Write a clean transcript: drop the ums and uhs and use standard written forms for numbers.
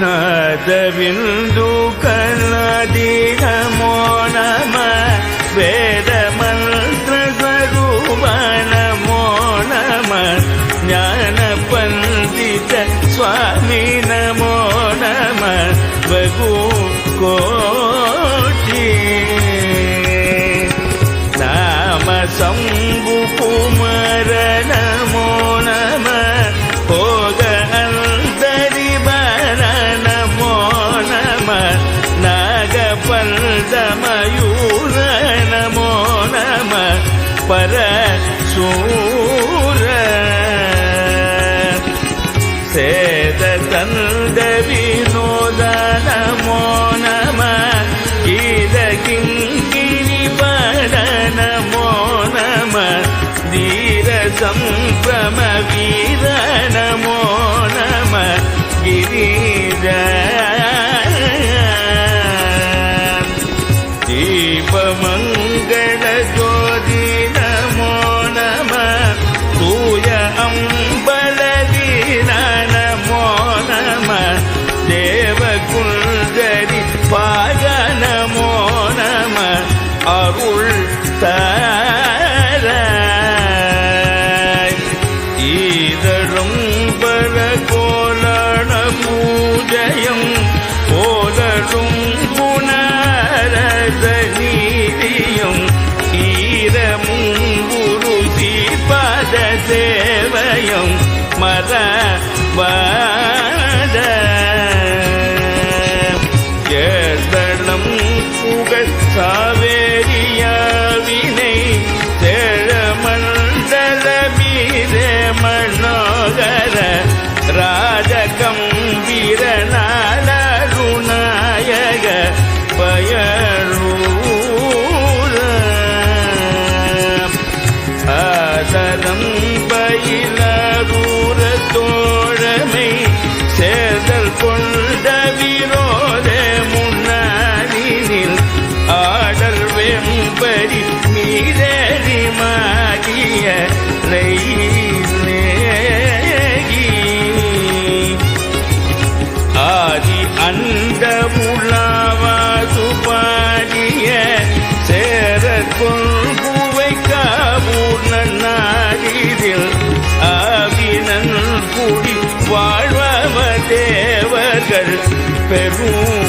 ನಾದವಿಂದು ಕನ್ನಡಿ ನಮೋ ನಮ ವೇದ ಮಂತ್ರ ಸ್ವರೂಪ ನಮೋ ನಮ ಜ್ಞಾನ ಪಂಡಿತ ಸ್ವಾಮಿ ನಮೋ ನಮ ಬಗು ಕೋಟಿ ನಾಮ ಶಂಭು ಕುಮಾರ ನಮೋ ನಮ ಭೋಗ ಅಂತರಿ ಬರ ನಮೋ ನಮ ನಾಗಪಂಡ ಮಯೂರ ನಮೋ ನಮ ಪರ ಸೂರ ಸೇದ ತಂದ ವಿನೋದ ನಮೋ ನಮ ಗೀತ ಕಿಂಕಿಣಿ ಪಡ ನಮೋ ನಮ ಧೀರ ಸಂಭ್ರಮ ವೀರ ನಮೋ ನಮ ಗಿರಿಜ ದೀಪಮಂಗಳ ಜ್ಯೋತಿ ನಮೋ ನಮ ತೂಯ ಅಂಬಲವೀರ ನಮೋ ನಮ தேவகுந்தரி பாக நமோ நம அருள் தாராய் ஈதரும் பர கோலன பூஜயம் கோலரும் குணரத நீதியும் ஈரமும் குரு தீபத சேவயம் மரவாத ஏதளம் புகழ் சாவேரியாவினை தேழமண்டல மீரே மனோகர ராஜகம்பீர நாளுநாயக பயரூர ஆதரம் பயிலரூர தோழமை சேதல் கொண்ட விரோத முன்னாடினில் ஆடல் வெம்பரி மீறி மாடிய ஆதி அந்த உலாவாது பாடிய சேர கொள்புவை காபூர் நாடிதில் ஆவினன் குடி வாழ்வவ தேவர்கள் பெரும்